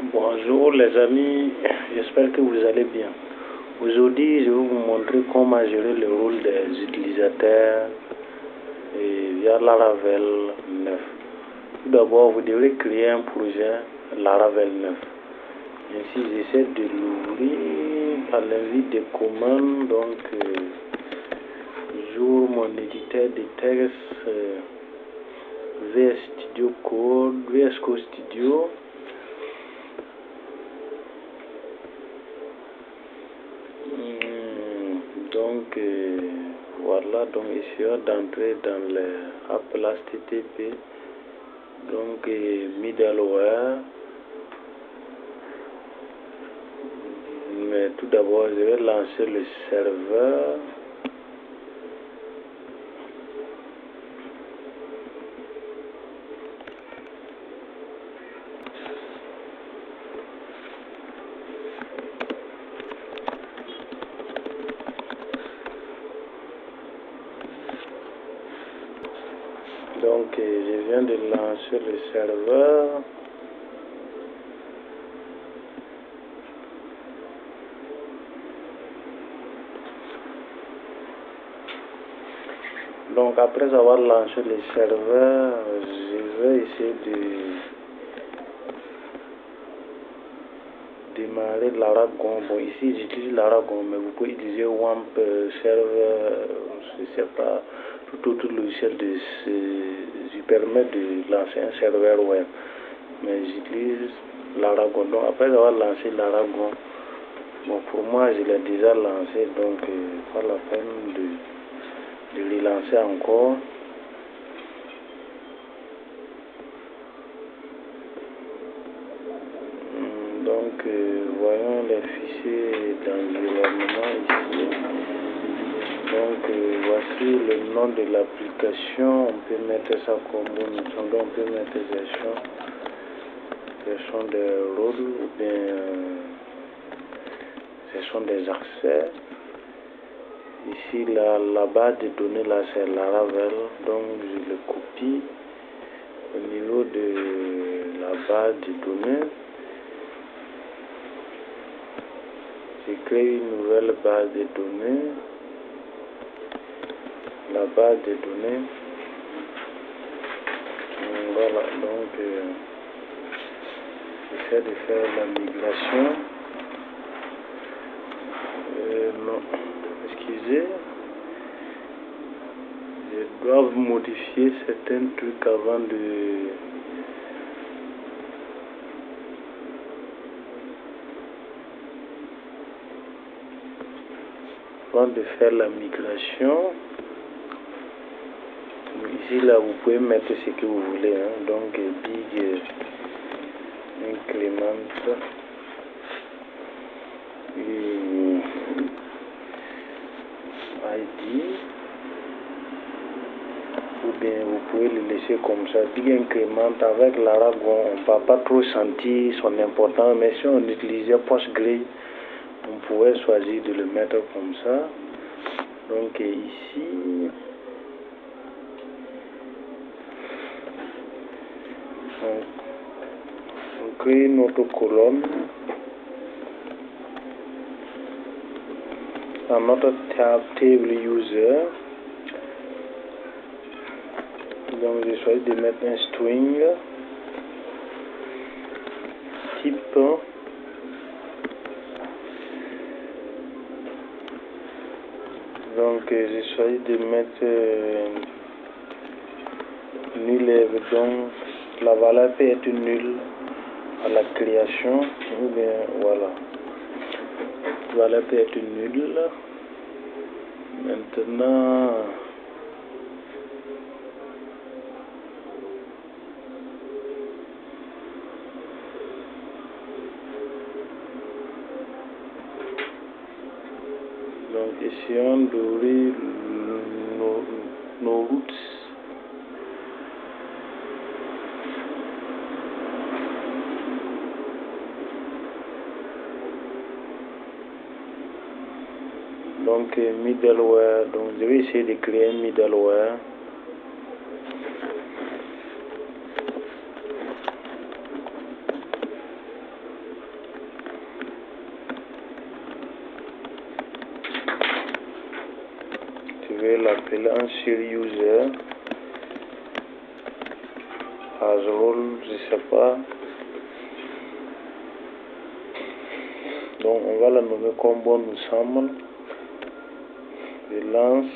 Bonjour les amis, j'espère que vous allez bien. Aujourd'hui, je vais vous montrer comment gérer le rôle des utilisateurs via Laravel 9. Tout d'abord, vous devrez créer un projet Laravel 9. Ainsi, j'essaie de l'ouvrir par l'invite des commandes. Donc, j'ouvre mon éditeur de texte VS Studio Code, VS Code Studio. Donc voilà, donc essayons d'entrer dans les Apple HTTP, donc middleware. Mais tout d'abord, je vais lancer le serveur. Donc je viens de lancer le serveur. Donc après avoir lancé le serveur, je vais essayer de démarrer l'Aragon. Bon, ici j'utilise l'Aragon, mais vous pouvez utiliser WAMP serveur, je ne sais pas, tout autre logiciel qui permet de lancer un serveur web. Mais j'utilise l'Aragon. Donc après avoir lancé l'Aragon, bon, pour moi je l'ai déjà lancé, donc pas la peine de relancer encore. Donc voyons les fichiers d'environnement ici. Donc voici le nom de l'application. On peut mettre ça comme on peut mettre gestion des rôles ou bien gestion des accès. Ici la base de données là c'est Laravel, donc je le copie au niveau de la base de données. Je crée une nouvelle base de données. La base de données. Voilà, donc j'essaie de faire la migration. Non, excusez. Je dois modifier certains trucs avant de faire la migration. Ici là vous pouvez mettre ce que vous voulez, hein. Donc big increment ID, ou bien vous pouvez le laisser comme ça, big increment. Avec l'Aragon on ne va pas trop sentir son importance, mais si on utilisait PostgreSQL on pourrait choisir de le mettre comme ça. Donc ici on crée notre colonne dans notre table user. Donc je choisis de mettre un string type donc j'ai choisi de mettre nul, donc la valeur peut être nulle à la création, ou bien voilà, la valeur peut être nulle. Maintenant donc essayons d'ouvrir nos routes. Donc middleware, donc je vais essayer de créer un middleware. l'appeler en série user as role, je sais pas. Donc on va la nommer comme bon nous semble. Je lance.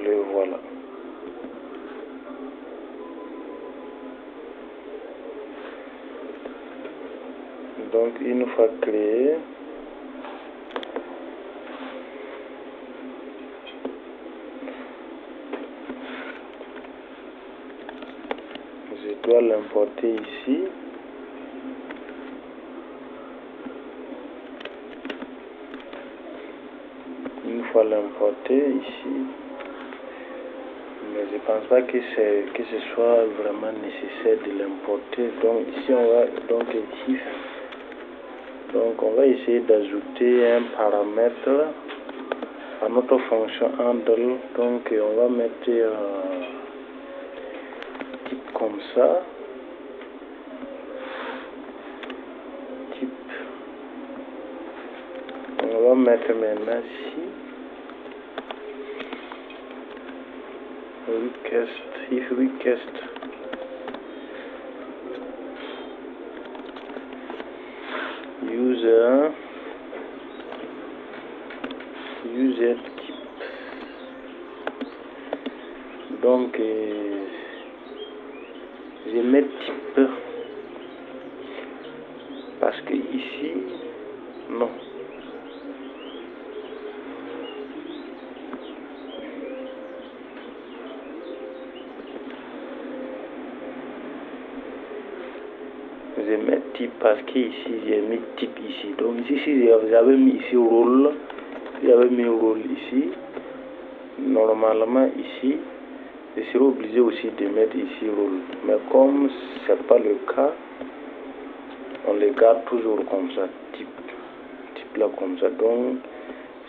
Le voilà. Donc une fois créé, je dois l'importer ici. Une fois l'importé ici, mais je pense pas que ce soit vraiment nécessaire de l'importer. Donc ici on va donc if. Donc on va essayer d'ajouter un paramètre à notre fonction handle. Donc on va mettre type comme ça. Type. On va mettre maintenant ici. Request, if request user type. Donc je mets type parce que ici non. Je mets type parce que ici j'ai mis type ici. Donc ici si j'avais mis ici rôle, j'avais mis rôle ici, normalement ici je serais obligé aussi de mettre ici rôle. Mais comme c'est pas le cas, on les garde toujours comme ça, type là comme ça. Donc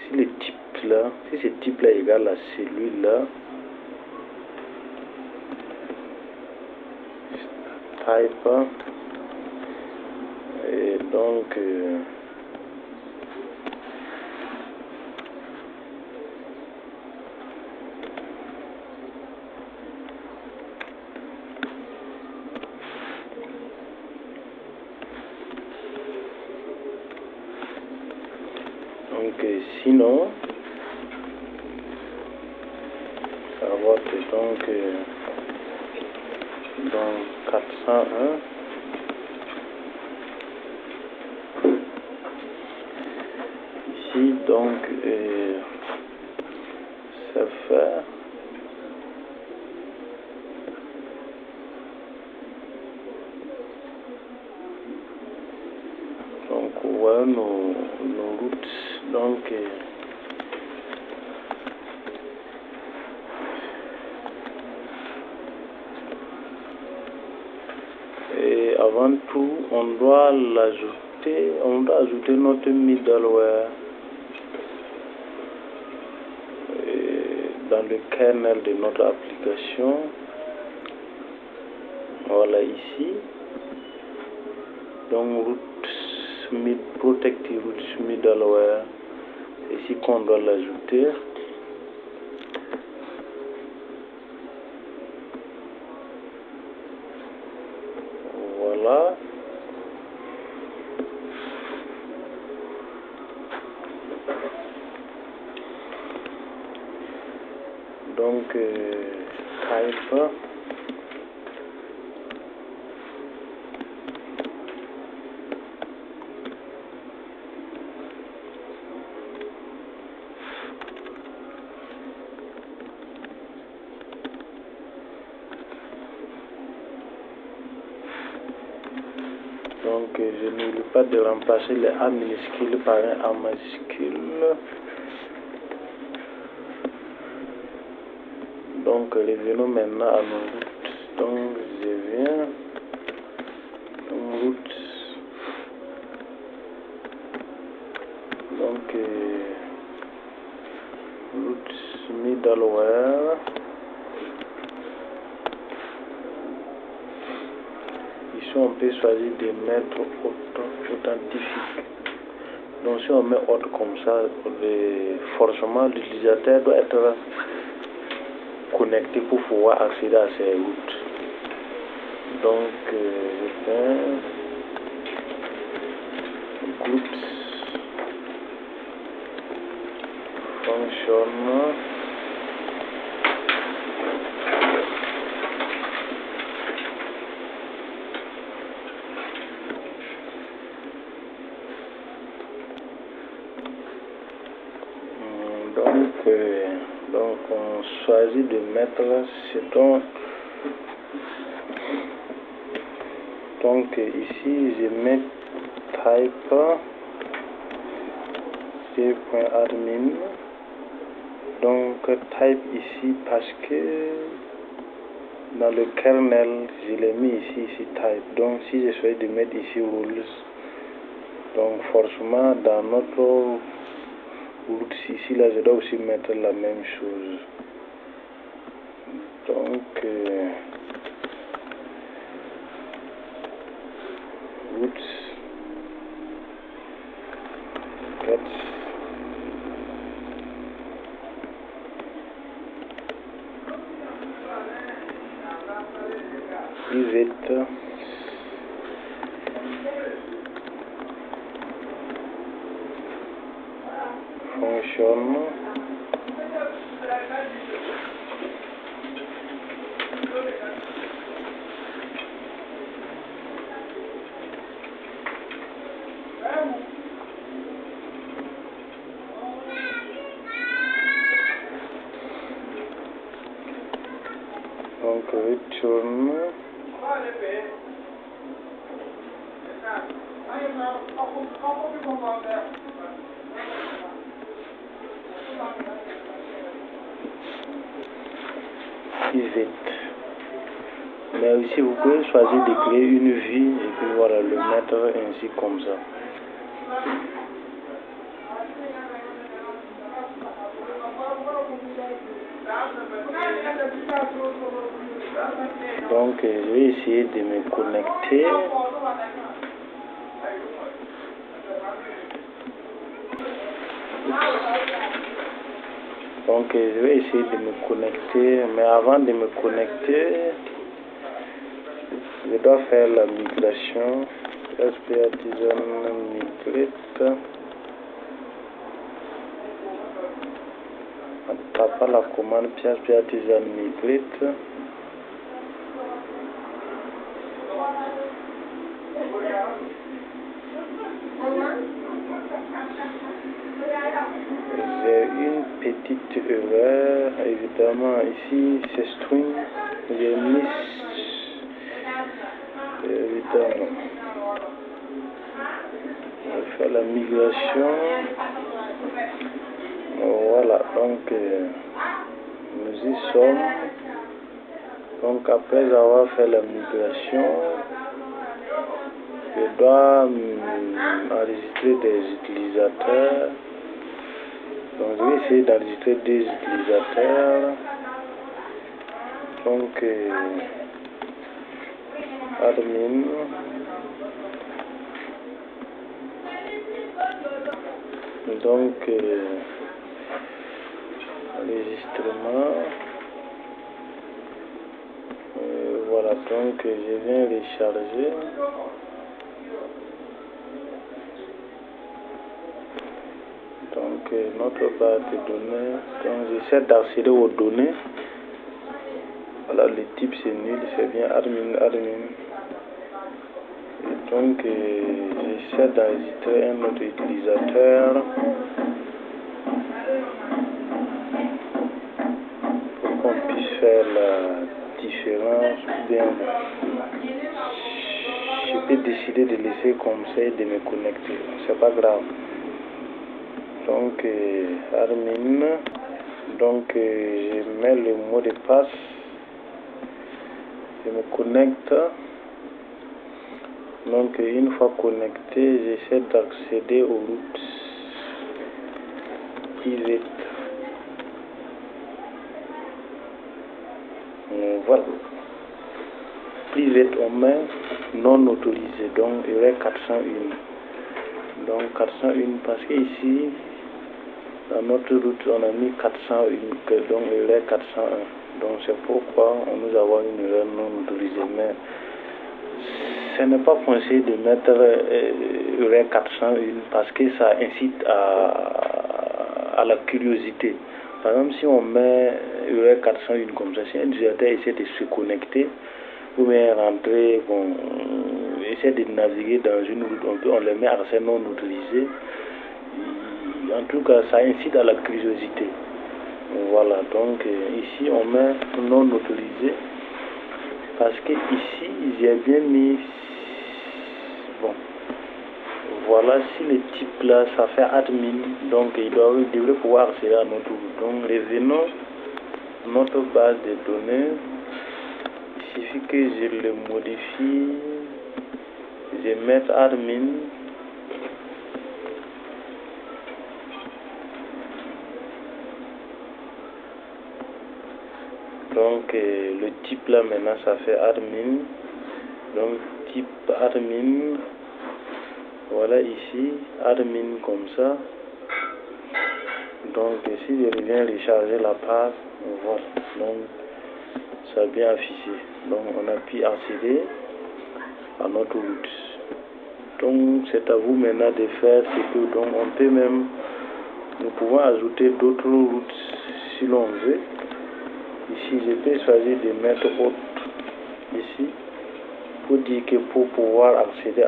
si le type là, si ce type là est égal à celui-là, type et donc sinon ça va être donc dans 401 ici donc ça fait donc voilà nos routes donc et avant tout on doit l'ajouter, on doit ajouter notre middleware dans le kernel de notre application. Voilà ici. Donc root protected root middleware. Ici qu'on doit l'ajouter. Voilà. Donc type donc je n'oublie pas de remplacer les A minuscules par un A majuscule. Donc revenons maintenant à nos routes. Donc je viens dans route. Donc route middleware. Ici on peut choisir de mettre authentifique. Donc si on met autre comme ça, forcément l'utilisateur doit être connecté pour pouvoir accéder à ces routes. Donc je fais groups function. Donc on choisit de mettre ce donc ici je mets type admin. Donc type ici parce que dans le kernel je l'ai mis ici type. Donc si je souhaite de mettre ici rules, donc forcément dans notre route ici là je dois aussi mettre la même chose. Donc routes get private function. Donc return pivot. Mais aussi vous pouvez choisir de créer une vue et puis voilà le mettre ainsi comme ça. Donc je vais essayer de me connecter. Donc je vais essayer de me connecter, mais avant de me connecter, je dois faire la migration. PHP Artisan migrate. En tapant la commande PHP Artisan migrate. J'ai une petite erreur, évidemment ici c'est string, j'ai mis évidemment. Je vais faire la migration. Voilà, donc nous y sommes. Donc après avoir fait la migration, je dois enregistrer des utilisateurs. Donc je vais essayer d'enregistrer des utilisateurs. Donc admin. Donc enregistrement. Voilà, donc je viens recharger. Donc notre base de données, donc j'essaie d'accéder aux données. Voilà, le type c'est nul, c'est bien admin. Et donc j'essaie d'enregistrer un autre utilisateur pour qu'on puisse faire la différence. Bien, je peux décider de laisser comme ça et de me connecter, c'est pas grave. Donc admin, donc je mets le mot de passe, je me connecte. Donc une fois connecté, j'essaie d'accéder aux routes privées. Voilà. Private on met non autorisé, donc il y aurait 401. Donc 401 parce que ici, dans notre route, on a mis 401, donc il est 401. Donc c'est pourquoi nous avons une erreur non autorisée. Mais ce n'est pas conseillé de mettre URL 401 parce que ça incite à la curiosité. Par exemple, si on met URL 401 comme ça, si un utilisateur essaie de se connecter ou bien rentrer, bon, essaie de naviguer dans une route, on le met à accès non autorisé. En tout cas, ça incite à la curiosité. Voilà, donc ici on met non autorisé parce que ici j'ai bien mis, bon, voilà, si le type là ça fait admin, donc il devrait pouvoir accéder à notre route. Donc revenons à notre base de données. Il suffit que je le modifie, je mette admin. Donc le type là maintenant ça fait admin. Donc type admin. Voilà ici admin comme ça. Donc si je viens recharger la page, voilà. Donc ça a bien affiché. Donc on appuie accéder à notre route. Donc c'est à vous maintenant de faire ce que donc on peut même, nous pouvons ajouter d'autres routes si l'on veut. Ici, je peux choisir de mettre autre ici pour dire que pour pouvoir accéder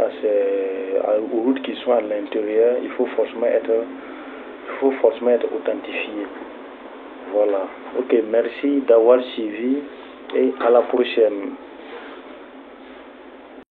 aux routes qui sont à l'intérieur, il faut forcément être authentifié. Voilà. Ok, merci d'avoir suivi et à la prochaine.